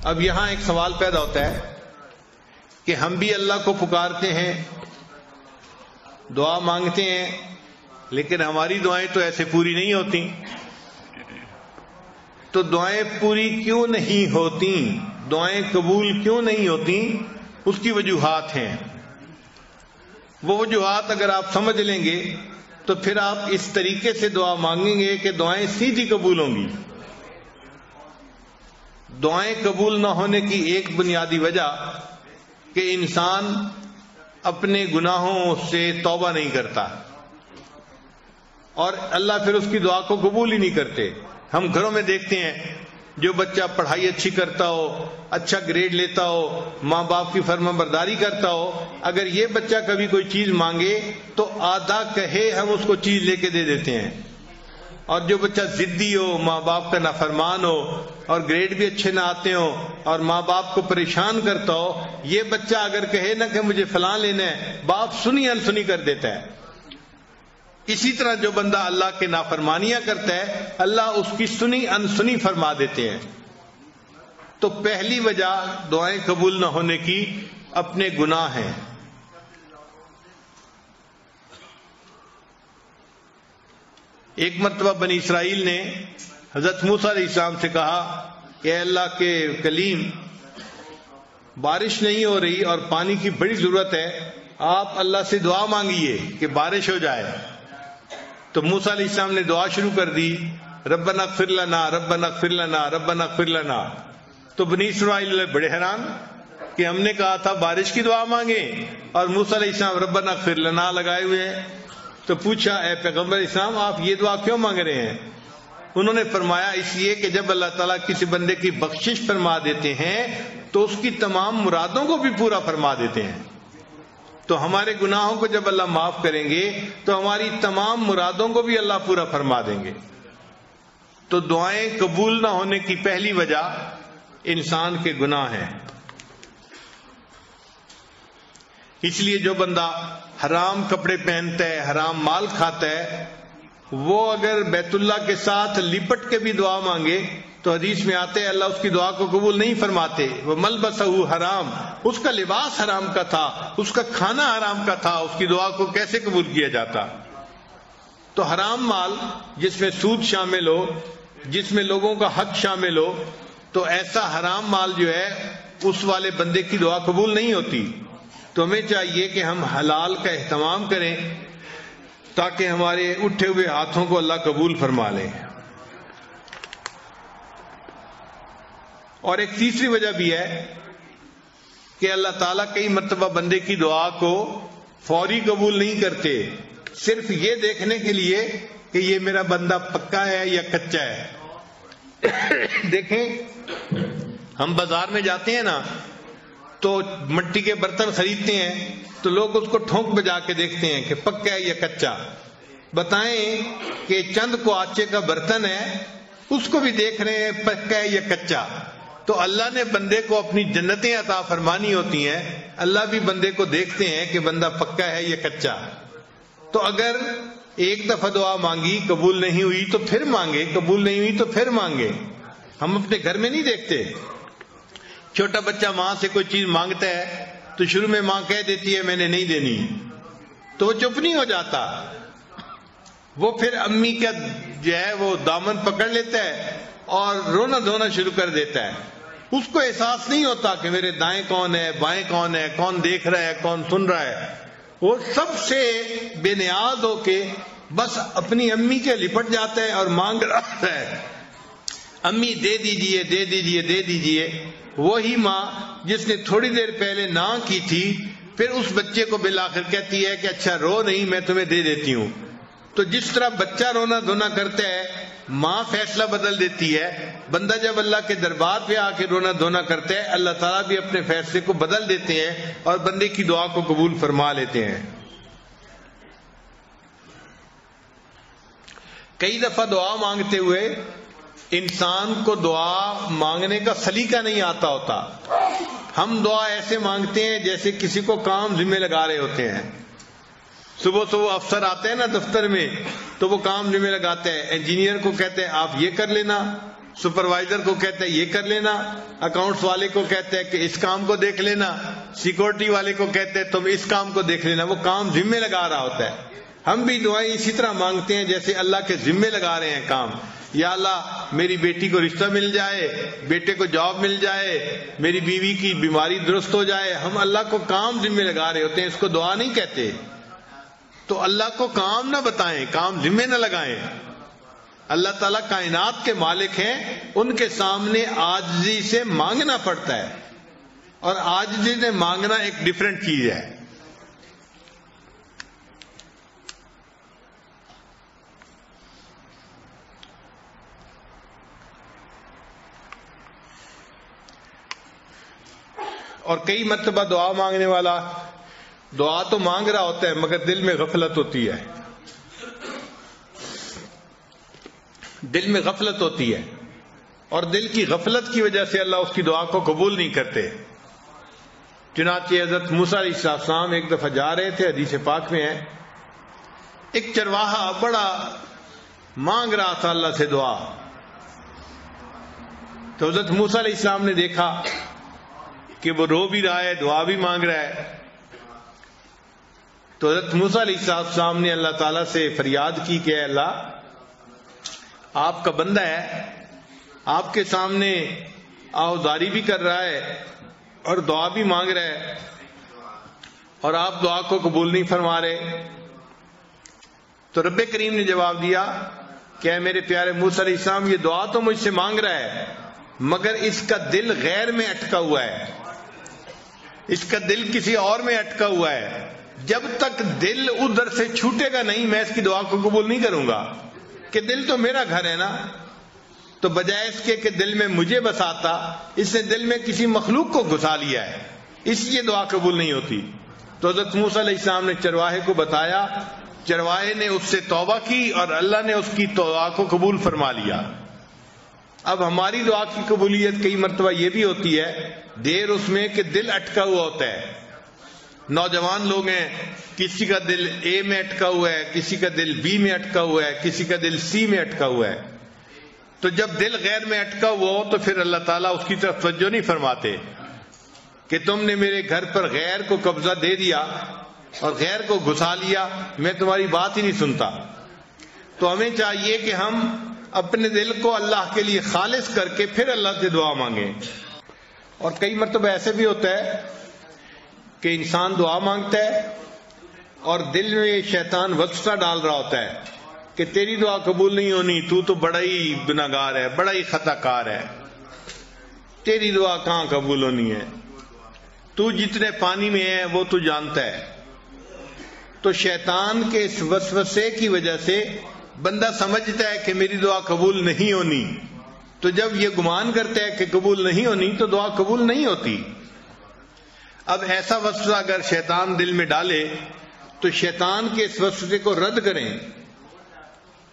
اب یہاں ایک سوال پیدا ہوتا ہے کہ ہم بھی اللہ کو پکارتے ہیں، دعا مانگتے ہیں، لیکن ہماری دعائیں تو ایسے پوری نہیں ہوتی. تو دعائیں پوری کیوں نہیں ہوتی؟ دعائیں قبول کیوں نہیں ہوتی؟ اس کی وجوہات ہیں. وہ وجوہات اگر آپ سمجھ لیں گے تو پھر آپ اس طریقے سے دعا مانگیں گے کہ دعائیں سیدھی قبول ہوں گی. دعائیں قبول نہ ہونے کی ایک بنیادی وجہ کہ انسان اپنے گناہوں سے توبہ نہیں کرتا، اور اللہ پھر اس کی دعا کو قبول ہی نہیں کرتے. ہم گھروں میں دیکھتے ہیں جو بچہ پڑھائی اچھی کرتا ہو، اچھا گریڈ لیتا ہو، ماں باپ کی فرما برداری کرتا ہو، اگر یہ بچہ کبھی کوئی چیز مانگے تو آدھا کہے ہم اس کو چیز لے کے دے دیتے ہیں. اور جو بچہ ضدی ہو، ماں باپ کا نافرمان ہو اور گریڈ بھی اچھے نہ آتے ہو اور ماں باپ کو پریشان کرتا ہو، یہ بچہ اگر کہے نا کہ مجھے فلاں لینا ہے، باپ سنی انسنی کر دیتا ہے. اسی طرح جو بندہ اللہ کے نافرمانیاں کرتا ہے، اللہ اس کی سنی انسنی فرما دیتے ہیں. تو پہلی وجہ دعائیں قبول نہ ہونے کی اپنے گناہ ہیں. ایک مرتبہ بنی اسرائیل نے حضرت موسیٰ علیہ السلام سے کہا کہ اے اللہ کے کلیم، بارش نہیں ہو رہی اور پانی کی بڑی ضرورت ہے، آپ اللہ سے دعا مانگیے کہ بارش ہو جائے. تو موسیٰ علیہ السلام نے دعا شروع کر دی، ربنا اغفر لنا ربنا اغفر لنا ربنا اغفر لنا. تو بنی اسرائیل بڑے حیران کہ ہم نے کہا تھا بارش کی دعا مانگیں اور موسیٰ علیہ السلام ربنا اغفر لنا لگائے ہوئے ہیں. تو پوچھا اے پیغمبر اسلام، آپ یہ دعا کیوں مانگ رہے ہیں؟ انہوں نے فرمایا اس لیے کہ جب اللہ تعالیٰ کسی بندے کی بخشش فرما دیتے ہیں تو اس کی تمام مرادوں کو بھی پورا فرما دیتے ہیں. تو ہمارے گناہوں کو جب اللہ معاف کریں گے تو ہماری تمام مرادوں کو بھی اللہ پورا فرما دیں گے. تو دعائیں قبول نہ ہونے کی پہلی وجہ انسان کے گناہ ہیں. اس لیے جو بندہ حرام کپڑے پہنتا ہے، حرام مال کھاتا ہے، وہ اگر بیت اللہ کے ساتھ لپٹ کے بھی دعا مانگے تو حدیث میں آتے ہیں اللہ اس کی دعا کو قبول نہیں فرماتے. وہ ملبسہ حرام، اس کا لباس حرام کا تھا، اس کا کھانا حرام کا تھا، اس کی دعا کو کیسے قبول کیا جاتا؟ تو حرام مال جس میں سود شامل ہو، جس میں لوگوں کا حق شامل ہو، تو ایسا حرام مال جو ہے اس والے بندے کی دعا قبول نہیں ہوتی. تو ہمیں چاہیے کہ ہم حلال کا اہتمام کریں تاکہ ہمارے اٹھے ہوئے ہاتھوں کو اللہ قبول فرما لے. اور ایک تیسری وجہ بھی ہے کہ اللہ تعالیٰ کئی مرتبہ بندے کی دعا کو فوری قبول نہیں کرتے، صرف یہ دیکھنے کے لیے کہ یہ میرا بندہ پکا ہے یا کچا ہے. دیکھیں ہم بازار میں جاتے ہیں نا تو مٹی کے برتن خریدتے ہیں تو لوگ اس کو ٹھونک بجا کے دیکھتے ہیں کہ پکا ہے یا کچا. بتائیں کہ چند کو آچے کا برتن ہے، اس کو بھی دیکھ رہے ہیں پکا ہے یا کچا. تو اللہ نے بندے کو اپنی جنتیں عطا فرمانی ہوتی ہیں، اللہ بھی بندے کو دیکھتے ہیں کہ بندہ پکا ہے یا کچا. تو اگر ایک دفعہ دعا مانگی قبول نہیں ہوئی تو پھر مانگے، قبول نہیں ہوئی تو پھر مانگے. ہم اپنے گھر میں نہیں دیکھتے، چھوٹا بچہ ماں سے کوئی چیز مانگتا ہے تو شروع میں ماں کہہ دیتی ہے میں نے نہیں دینی، تو وہ چپ نہیں ہو جاتا، وہ پھر امی کا جو ہے وہ دامن پکڑ لیتا ہے اور رونا دھونا شروع کر دیتا ہے. اس کو احساس نہیں ہوتا کہ میرے دائیں کون ہے، بائیں کون ہے، کون دیکھ رہا ہے، کون سن رہا ہے. وہ سب سے بے نیاز ہو کے بس اپنی امی کے لپٹ جاتا ہے اور مانگ رہا ہے امی دے دیجئے دے دیجئے دے دیجئے. وہی ماں جس نے تھوڑی دیر پہلے نہ کی تھی پھر اس بچے کو بالآخر کہتی ہے کہ اچھا رو نہیں، میں تمہیں دے دیتی ہوں. تو جس طرح بچہ رونا دھونا کرتا ہے ماں فیصلہ بدل دیتی ہے، بندہ جب اللہ کے دربار پہ آ کے رونا دھونا کرتا ہے اللہ تعالیٰ بھی اپنے فیصلے کو بدل دیتے ہیں اور بندے کی دعا کو قبول فرما لیتے ہیں. کئی دفعہ دعا مانگتے ہوئے انسان کو دعا مانگنے کا سلیقہ نہیں آتا ہوتا. ہم دعا ایسے مانگتے ہیں جیسے کسی کو کام ذمہ لگا رہے ہوتے ہیں. صبح صبح افسر آتے ہیں نا دفتر میں تو وہ کام ذمہ لگاتے ہیں، انجینئر کو کہتے ہیں آپ یہ کر لینا، سپروائزر کو کہتا ہے یہ کر لینا، اکاؤنٹس والے کو کہتا ہے کہ اس کام کو دیکھ لینا، سیکورٹی والے کو کہتے ہیں تم اس کام کو دیکھ لینا، وہ کام ذمے لگا رہا ہوتا ہے۔ ہم بھی دعائیں اسی طرح مانگتے ہیں جیسے اللہ کے ذمے لگا رہے ہیں کام۔ یا اللہ میری بیٹی کو رشتہ مل جائے، بیٹے کو جاب مل جائے، میری بیوی کی بیماری درست ہو جائے، ہم اللہ کو کام ذمے لگا رہے ہوتے ہیں، اس کو دعا نہیں کہتے۔ تو اللہ کو کام نہ بتائیں، کام ذمے نہ لگائیں۔ اللہ تعالیٰ کائنات کے مالک ہیں، ان کے سامنے عاجزی سے مانگنا پڑتا ہے، اور عاجزی سے مانگنا ایک ڈیفرنٹ چیز ہے۔ اور کئی مرتبہ دعا مانگنے والا دعا تو مانگ رہا ہوتا ہے مگر دل میں غفلت ہوتی ہے، دل میں غفلت ہوتی ہے، اور دل کی غفلت کی وجہ سے اللہ اس کی دعا کو قبول نہیں کرتے۔ چنانچہ حضرت موسیٰ علیہ السلام ایک دفعہ جا رہے تھے، حدیث پاک میں ہے، ایک چرواہا بڑا مانگ رہا تھا اللہ سے دعا، تو حضرت موسیٰ علیہ السلام نے دیکھا کہ وہ رو بھی رہا ہے، دعا بھی مانگ رہا ہے، تو حضرت موسیٰ علیہ السلام نے اللہ تعالیٰ سے فریاد کی کہ اے اللہ، آپ کا بندہ ہے، آپ کے سامنے آہوزاری بھی کر رہا ہے اور دعا بھی مانگ رہا ہے، اور آپ دعا کو قبول نہیں فرما رہے۔ تو رب کریم نے جواب دیا کہ اے میرے پیارے موسیٰ علیہ السلام، یہ دعا تو مجھ سے مانگ رہا ہے مگر اس کا دل غیر میں اٹکا ہوا ہے، اس کا دل کسی اور میں اٹکا ہوا ہے، جب تک دل ادھر سے چھوٹے گا نہیں میں اس کی دعا کو قبول نہیں کروں گا، کہ دل تو میرا گھر ہے نا۔ تو بجائے اس کے کہ دل میں مجھے بساتا، اس نے دل میں کسی مخلوق کو گھسا لیا ہے، اس لیے دعا قبول نہیں ہوتی۔ تو حضرت موسیٰ علیہ السلام نے چرواہے کو بتایا، چرواہے نے اس سے توبہ کی اور اللہ نے اس کی دعا کو قبول فرما لیا۔ اب ہماری دعا کی قبولیت کئی مرتبہ یہ بھی ہوتی ہے دیر اس میں کہ دل اٹکا ہوا ہوتا ہے۔ نوجوان لوگ ہیں، کسی کا دل اے میں اٹکا ہوا ہے، کسی کا دل بی میں اٹکا ہوا ہے، کسی کا دل سی میں اٹکا ہوا ہے۔ تو جب دل غیر میں اٹکا ہوا ہو تو پھر اللہ تعالیٰ اس کی طرف توجہ نہیں فرماتے کہ تم نے میرے گھر پر غیر کو قبضہ دے دیا اور غیر کو گھسا لیا، میں تمہاری بات ہی نہیں سنتا۔ تو ہمیں چاہیے کہ ہم اپنے دل کو اللہ کے لیے خالص کر کے پھر اللہ سے دعا مانگیں۔ اور کئی مرتبہ ایسے بھی ہوتا ہے کہ انسان دعا مانگتا ہے اور دل میں شیطان وسوسہ ڈال رہا ہوتا ہے کہ تیری دعا قبول نہیں ہونی، تو بڑا ہی گناہگار ہے، بڑا ہی خطا کار ہے، تیری دعا کہاں قبول ہونی ہے، تو جتنے پانی میں ہے وہ تو جانتا ہے۔ تو شیطان کے اس وسوسے کی وجہ سے بندہ سمجھتا ہے کہ میری دعا قبول نہیں ہونی، تو جب یہ گمان کرتا ہے کہ قبول نہیں ہونی تو دعا قبول نہیں ہوتی۔ اب ایسا وسوسہ اگر شیطان دل میں ڈالے تو شیطان کے اس وسوسے کو رد کریں۔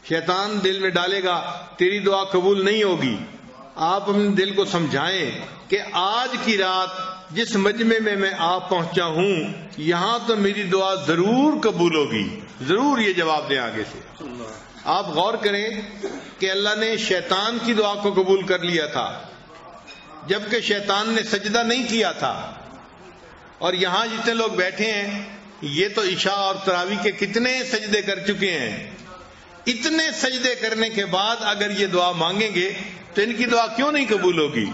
شیطان دل میں ڈالے گا تیری دعا قبول نہیں ہوگی، آپ اپنے دل کو سمجھائیں کہ آج کی رات جس مجمع میں میں آپ پہنچا ہوں یہاں تو میری دعا ضرور قبول ہوگی، ضرور یہ جواب دیں آگے سے۔ آپ غور کریں کہ اللہ نے شیطان کی دعا کو قبول کر لیا تھا جبکہ شیطان نے سجدہ نہیں کیا تھا، اور یہاں جتنے لوگ بیٹھے ہیں یہ تو عشاء اور تراویح کے کتنے سجدے کر چکے ہیں، اتنے سجدے کرنے کے بعد اگر یہ دعا مانگیں گے تو ان کی دعا کیوں نہیں قبول ہوگی؟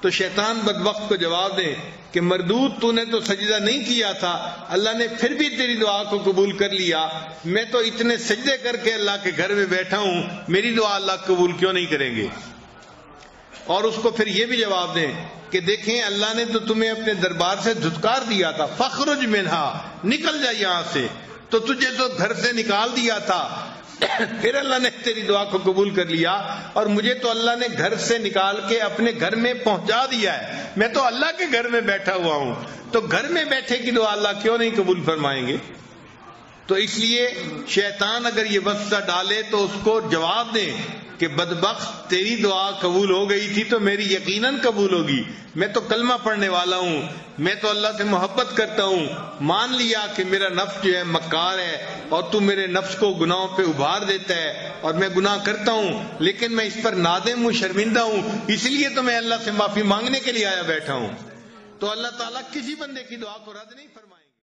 تو شیطان بدبخت کو جواب دیں کہ مردود تو نے تو سجدہ نہیں کیا تھا، اللہ نے پھر بھی تیری دعا کو قبول کر لیا، میں تو اتنے سجدے کر کے اللہ کے گھر میں بیٹھا ہوں، میری دعا اللہ قبول کیوں نہیں کریں گے؟ اور اس کو پھر یہ بھی جواب دیں کہ دیکھیں اللہ نے تو تمہیں اپنے دربار سے دھتکار دیا تھا، فخرج منہا، نکل جا یہاں سے، تو تجھے تو گھر سے نکال دیا تھا، پھر اللہ نے تیری دعا کو قبول کر لیا، اور مجھے تو اللہ نے گھر سے نکال کے اپنے گھر میں پہنچا دیا ہے، میں تو اللہ کے گھر میں بیٹھا ہوا ہوں، تو گھر میں بیٹھے کی دعا اللہ کیوں نہیں قبول فرمائیں گے؟ تو اس لیے شیطان اگر یہ وسوسہ ڈالے تو اس کو جواب دیں کہ بدبخت تیری دعا قبول ہو گئی تھی تو میری یقیناً قبول ہوگی، میں تو کلمہ پڑھنے والا ہوں، میں تو اللہ سے محبت کرتا ہوں، مان لیا کہ میرا نفس جو ہے مکار ہے اور تو میرے نفس کو گناہوں پہ ابھار دیتا ہے اور میں گناہ کرتا ہوں، لیکن میں اس پر نادم ہوں، شرمندہ ہوں، اس لیے تو میں اللہ سے معافی مانگنے کے لیے آیا بیٹھا ہوں۔ تو اللہ تعالیٰ کسی بندے کی دعا کو رد نہیں فرمائے۔